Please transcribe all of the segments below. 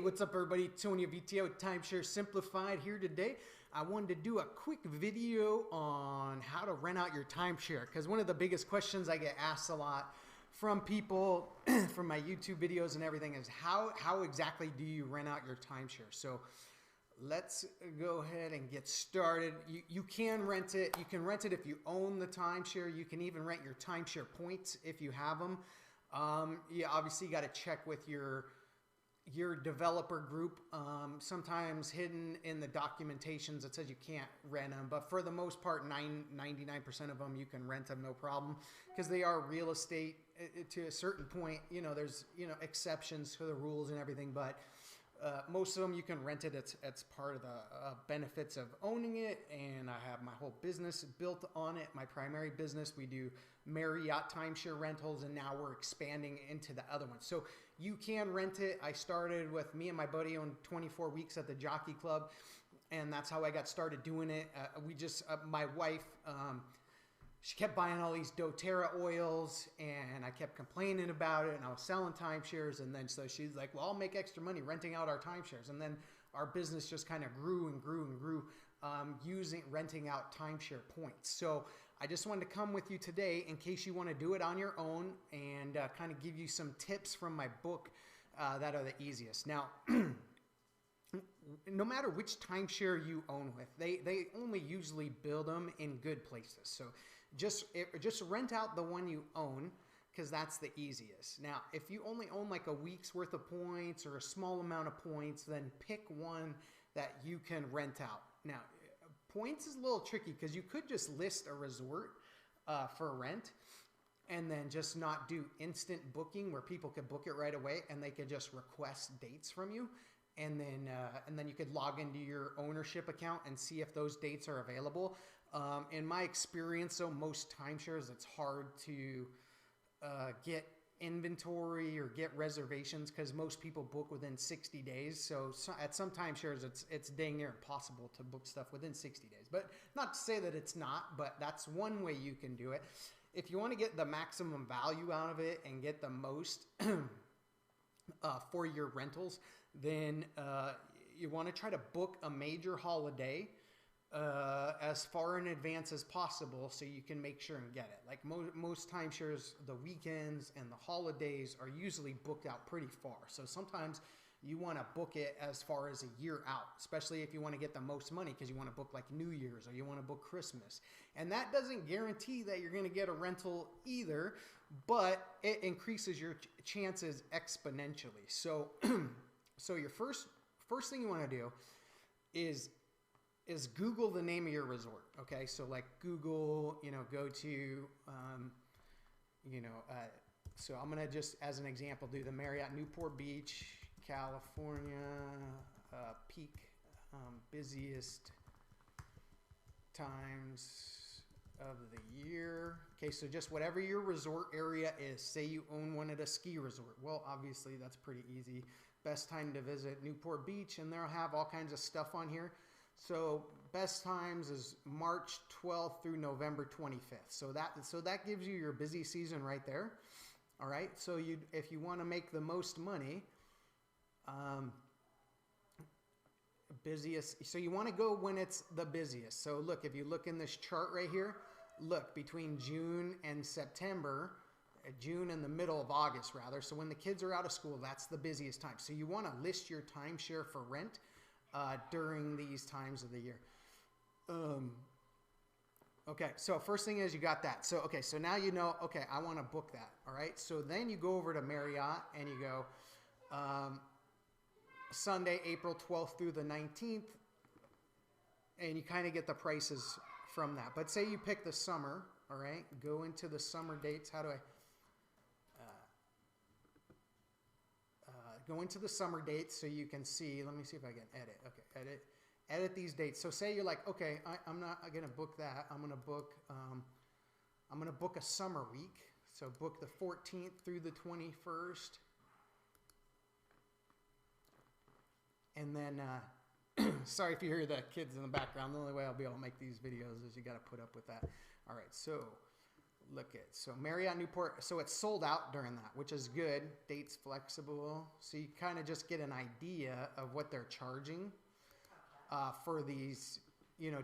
What's up everybody? Tony of VTO Timeshare Simplified here today. I wanted to do a quick video on how to rent out your timeshare, because one of the biggest questions I get asked a lot from people from my YouTube videos and everything is how exactly do you rent out your timeshare? So let's go ahead and get started. You can rent it. You can rent it if you own the timeshare. You can even rent your timeshare points if you have them. Yeah, obviously you got to check with your developer group. Sometimes hidden in the documentations it says you can't rent them, but for the most part 99% of them you can rent them no problem, because they are real estate to a certain point. There's exceptions to the rules and everything, but most of them you can rent it. It's part of the benefits of owning it, and I have my whole business built on it. My primary business, we do Marriott timeshare rentals, and now we're expanding into the other ones. So you can rent it. I started with me and my buddy on 24 weeks at the Jockey Club, and that's how I got started doing it. My wife, she kept buying all these doTERRA oils, and I kept complaining about it, and I was selling timeshares. And then so she's like, well, I'll make extra money renting out our timeshares. And then our business just kind of grew and grew and grew, renting out timeshare points. So I just wanted to come with you today in case you want to do it on your own, and kind of give you some tips from my book that are the easiest. Now, no matter which timeshare you own with, they only usually build them in good places. So just rent out the one you own, because that's the easiest. Now, if you only own like a week's worth of points or a small amount of points, then pick one that you can rent out. Now, points is a little tricky because you could just list a resort for rent, and then just not do instant booking where people could book it right away and they could just request dates from you. And then you could log into your ownership account and see if those dates are available. In my experience, though, most timeshares, it's hard to get inventory or get reservations, because most people book within 60 days. So at some timeshares, it's dang near impossible to book stuff within 60 days. But not to say that it's not, but that's one way you can do it. If you want to get the maximum value out of it and get the most for your rentals, then you want to try to book a major holiday as far in advance as possible, so you can make sure and get it. Like most timeshares, the weekends and the holidays are usually booked out pretty far. So sometimes you want to book it as far as a year out, especially if you want to get the most money, because you want to book like New Year's or you want to book Christmas. And that doesn't guarantee that you're going to get a rental either, but it increases your chances exponentially. So so your first thing you want to do is Google the name of your resort. Okay, so like Google, go to so I'm gonna just, as an example, do the Marriott Newport Beach, California, peak busiest times of the year. Okay, so just whatever your resort area is. Say you own one at a ski resort. Well, obviously that's pretty easy. Best time to visit Newport Beach, and they'll have all kinds of stuff on here. So best times is March 12th through November 25th. So that gives you your busy season right there. All right, so if you want to make the most money, busiest, so you want to go when it's the busiest. So look, if you look in this chart right here, look, between June and September, June and the middle of August rather, so when the kids are out of school, that's the busiest time. So you want to list your timeshare for rent during these times of the year. Okay, so first thing is you got that. So, okay, so now you know, okay, I want to book that, all right? So then you go over to Marriott and you go Sunday, April 12th through the 19th, and you kind of get the prices from that. But say you pick the summer, all right? Go into the summer dates. How do I go into the summer dates so you can see? Let me see if I can edit. Okay, edit these dates. So say you're like, okay, I'm not going to book that. I'm going to book a summer week. So book the 14th through the 21st. And then, sorry if you hear the kids in the background. The only way I'll be able to make these videos is you got to put up with that. All right, so look at, so Marriott Newport, so it's sold out during that, which is good. Dates flexible. So you kind of just get an idea of what they're charging for these,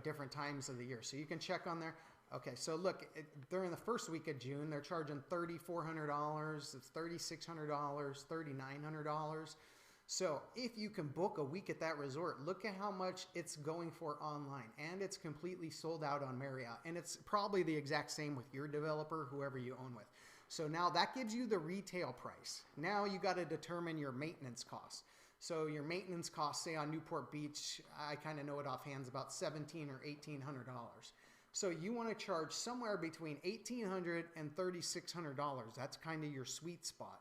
different times of the year. So you can check on there. Okay, so look, during the first week of June, they're charging $3,400, it's $3,600, $3,900. So if you can book a week at that resort, look at how much it's going for online, and it's completely sold out on Marriott, and it's probably the exact same with your developer, whoever you own with. So now that gives you the retail price. Now you got to determine your maintenance costs. So your maintenance costs, say on Newport Beach, I kind of know it offhand, is about $1,700 or $1,800. So you want to charge somewhere between $1,800 and $3,600. That's kind of your sweet spot.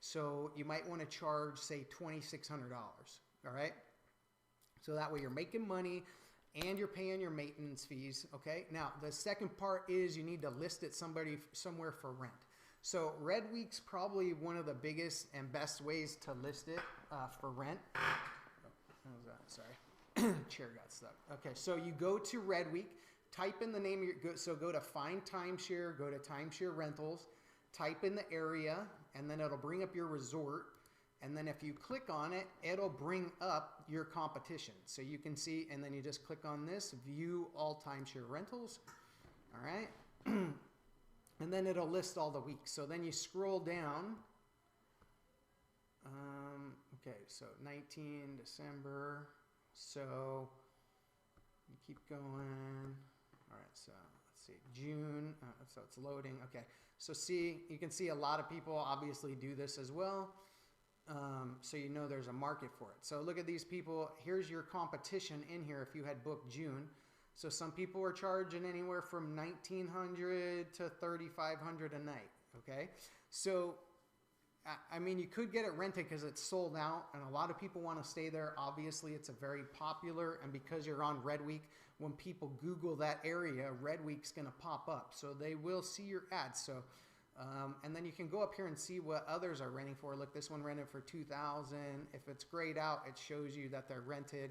So you might want to charge, say, $2,600, all right? So that way you're making money and you're paying your maintenance fees, okay? Now, the second part is you need to list it somewhere for rent. So Red Week's probably one of the biggest and best ways to list it for rent. What was that? Sorry. Chair got stuck. Okay, so you go to Red Week, type in the name of your, so go to Find Timeshare, go to Timeshare Rentals, type in the area, and then it'll bring up your resort. And then if you click on it, it'll bring up your competition. So you can see, and then you just click on this, view all timeshare rentals. All right. And then it'll list all the weeks. So then you scroll down. Okay, so 19 December. So you keep going. All right, so let's see, June. So it's loading. Okay, so see, you can see a lot of people obviously do this as well. So you know there's a market for it. So look at these people. Here's your competition in here if you had booked June. So some people are charging anywhere from $1,900 to $3,500 a night, okay? So, I mean, you could get it rented because it's sold out, and a lot of people want to stay there. Obviously, it's a very popular, and because you're on Red Week, when people Google that area, Red Week's going to pop up. So they will see your ads. So, and then you can go up here and see what others are renting for. Look, this one rented for $2,000. If it's grayed out, it shows you that they're rented.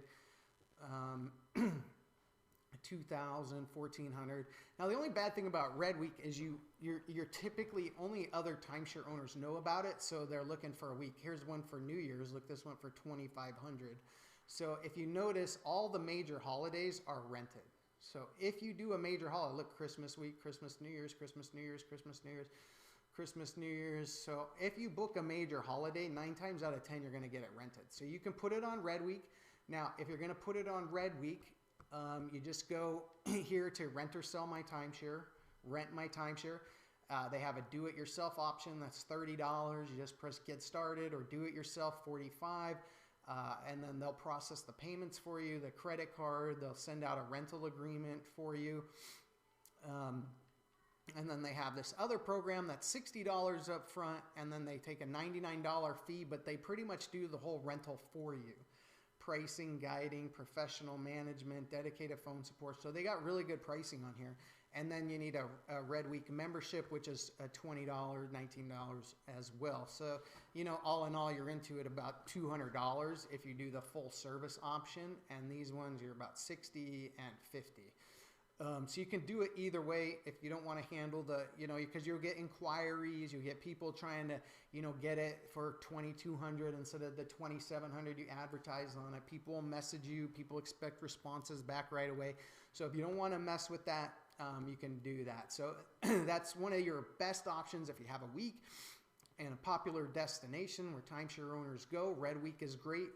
2,000, 1,400. Now the only bad thing about Red Week is you're typically only other timeshare owners know about it, so they're looking for a week. Here's one for New Year's. Look, this one for 2,500. So if you notice, all the major holidays are rented. So if you do a major holiday, look, Christmas week, Christmas, New Year's, Christmas, New Year's, Christmas, New Year's, Christmas, New Year's. So if you book a major holiday, 9 times out of 10 you're going to get it rented. So you can put it on Red Week. Now, if you're going to put it on Red Week, you just go here to rent or sell my timeshare, rent my timeshare. They have a do-it-yourself option that's $30. You just press get started, or do-it-yourself $45, and then they'll process the payments for you, the credit card. They'll send out a rental agreement for you. And then they have this other program that's $60 up front, and then they take a $99 fee, but they pretty much do the whole rental for you. Pricing, guiding, professional management, dedicated phone support. So they got really good pricing on here. And then you need a Red Week membership, which is a $20, $19 as well. So, you know, all in all, you're into it about $200 if you do the full service option. And these ones, you're about $60 and $50. So you can do it either way if you don't want to handle the, you know, because you'll get inquiries, you'll get people trying to, you know, get it for $2,200 instead of the $2,700 you advertise on it. People will message you, people expect responses back right away. So if you don't want to mess with that, you can do that. So that's one of your best options if you have a week and a popular destination where timeshare owners go. Red Week is great.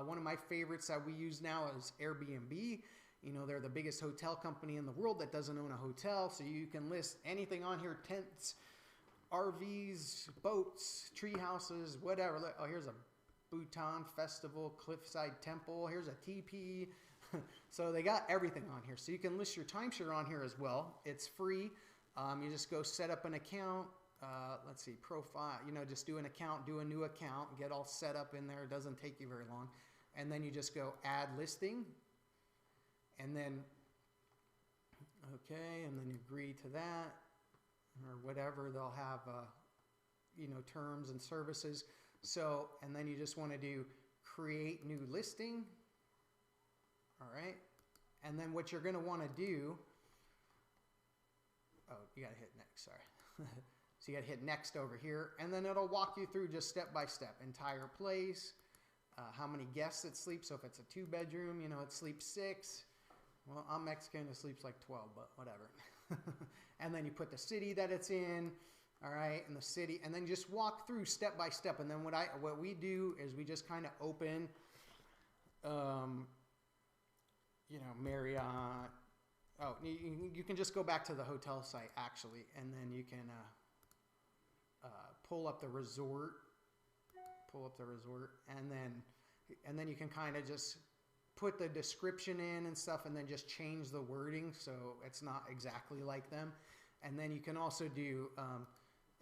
One of my favorites that we use now is Airbnb. You know, they're the biggest hotel company in the world that doesn't own a hotel. So you can list anything on here, tents, RVs, boats, tree houses, whatever. Oh, here's a Bhutan Festival, Cliffside Temple. Here's a teepee. So they got everything on here. So you can list your timeshare on here as well. It's free. You just go set up an account. Let's see, profile. You know, just do an account, do a new account, get all set up in there. It doesn't take you very long. And then you just go add listing. And then, okay, and then you agree to that or whatever. They'll have, you know, terms and services. So, and then you just want to do create new listing. All right. And then what you're going to want to do, oh, you got to hit next, sorry. So you got to hit next over here, and then it'll walk you through just step by step, entire place, how many guests it sleeps. So if it's a 2-bedroom, it sleeps 6. Well, I'm Mexican, it sleeps like 12, but whatever. And then you put the city that it's in, all right, and the city, and then just walk through step by step. And then what we do is we just kind of open, Marriott. Oh, you can just go back to the hotel site actually, and then you can pull up the resort, and then you can kind of just put the description in and stuff, and then just change the wording so it's not exactly like them. And then you can also do,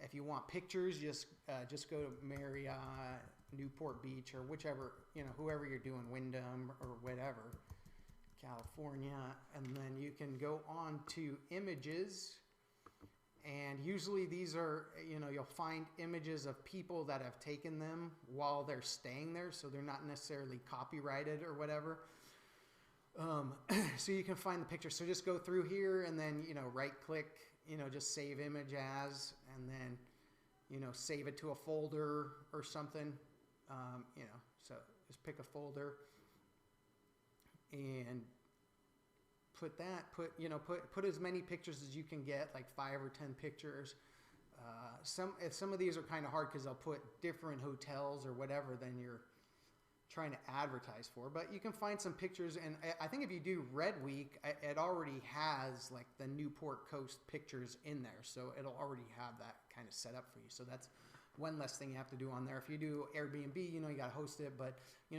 if you want pictures, just go to Marriott, Newport Beach, or whichever, whoever you're doing, Wyndham or whatever, California, and then you can go on to images. And usually these are, you'll find images of people that have taken them while they're staying there, so they're not necessarily copyrighted or whatever. So you can find the picture. So just go through here and then, right click, just save image as, and then, save it to a folder or something. So just pick a folder and put as many pictures as you can get, like 5 or 10 pictures. Some of these are kind of hard because they'll put different hotels or whatever than you're trying to advertise for, but you can find some pictures. And I think if you do Red Week, it already has like the Newport Coast pictures in there, so it'll already have that kind of set up for you. So that's one less thing you have to do on there. If you do Airbnb, you got to host it, but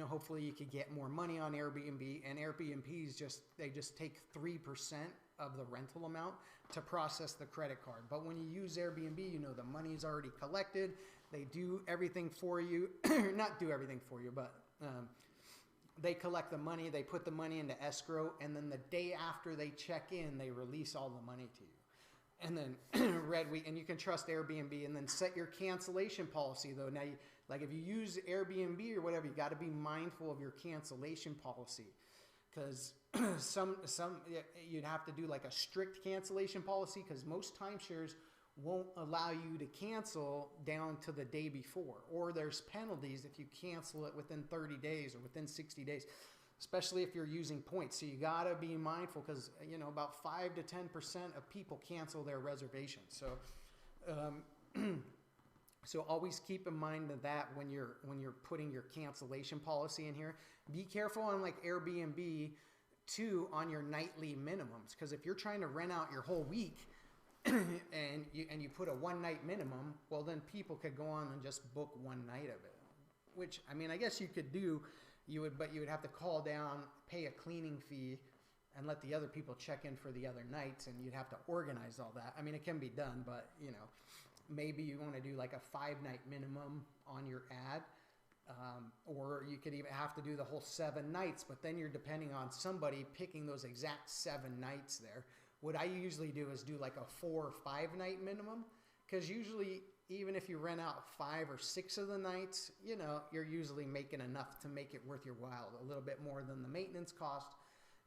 hopefully you could get more money on Airbnb. And Airbnb's they just take 3% of the rental amount to process the credit card. But when you use Airbnb, the money's already collected. They do everything for you, not do everything for you, but they collect the money. They put the money into escrow, and then the day after they check in, they release all the money to you. And then Red Week, and you can trust Airbnb, and then set your cancellation policy though. Now, like if you use Airbnb or whatever, you got to be mindful of your cancellation policy, because some you'd have to do like a strict cancellation policy, because most timeshares won't allow you to cancel down to the day before, or there's penalties if you cancel it within 30 days or within 60 days. Especially if you're using points. So you got to be mindful, because, about 5 to 10% of people cancel their reservations. So, so always keep in mind that when you're putting your cancellation policy in here. Be careful on like Airbnb too on your nightly minimums, because if you're trying to rent out your whole week and you put a 1-night minimum, well then people could go on and just book 1 night of it. Which, I guess you could do. But you would have to call down, pay a cleaning fee, and let the other people check in for the other nights, and you'd have to organize all that. It can be done, but maybe you want to do like a 5-night minimum on your ad, or you could even have to do the whole 7 nights. But then you're depending on somebody picking those exact 7 nights there. What I usually do is do like a 4 or 5-night minimum, because usually, even if you rent out 5 or 6 of the nights, you're usually making enough to make it worth your while, a little bit more than the maintenance cost,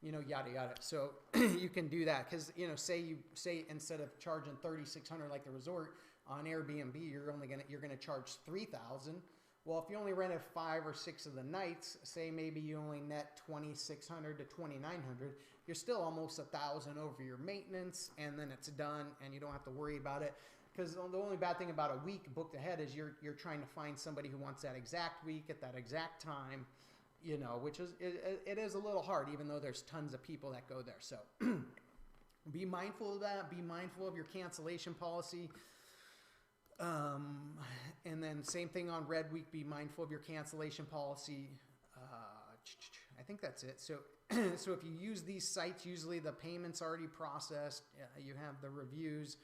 yada, yada. So you can do that, because, say instead of charging $3,600 like the resort on Airbnb, you're going to charge $3,000. Well, if you only rented 5 or 6 of the nights, say maybe you only net $2,600 to $2,900, you're still almost $1,000 over your maintenance, and then it's done, and you don't have to worry about it. Because the only bad thing about a week booked ahead is you're trying to find somebody who wants that exact week at that exact time, which is it is a little hard, even though there's tons of people that go there. So be mindful of that. Be mindful of your cancellation policy. And then same thing on Red Week. Be mindful of your cancellation policy. I think that's it. So so if you use these sites, usually the payment's already processed. You have the reviews.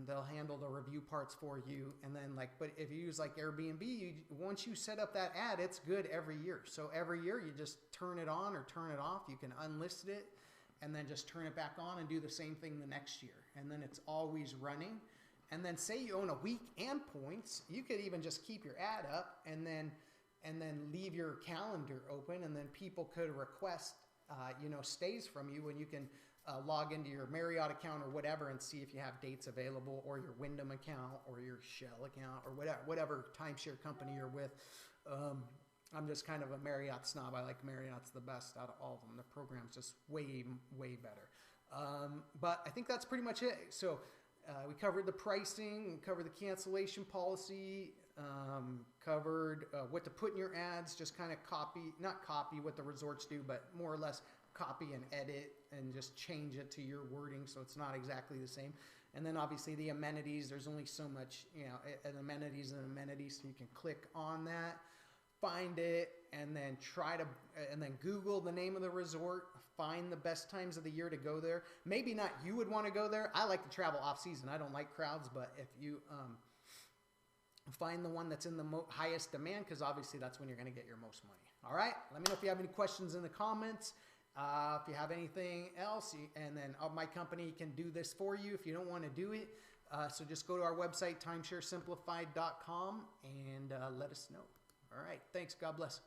They'll handle the review parts for you. And then but if you use like Airbnb, once you set up that ad, it's good every year. So every year you just turn it on or turn it off. You can unlist it and then just turn it back on and do the same thing the next year. And then it's always running. And then say you own a week and points, you could even just keep your ad up and then leave your calendar open, and then people could request, stays from you, and you can log into your Marriott account or whatever and see if you have dates available, or your Wyndham account or your Shell account or whatever timeshare company you're with. I'm just kind of a Marriott snob. I like Marriott's the best out of all of them. The program's just way better. But I think that's pretty much it. So we covered the pricing, covered the cancellation policy, covered what to put in your ads, just kind of not copy what the resorts do, but more or less copy and edit and just change it to your wording so it's not exactly the same. And then obviously the amenities, there's only so much, an amenities, so you can click on that, find it, and then Google the name of the resort, find the best times of the year to go there. Maybe not you would want to go there. I like to travel off season. I don't like crowds, but if you find the one that's in the highest demand, because obviously that's when you're going to get your most money. All right. Let me know if you have any questions in the comments. If you have anything else, and then my company can do this for you if you don't want to do it. So just go to our website, timesharesimplified.com, and let us know. All right. Thanks. God bless.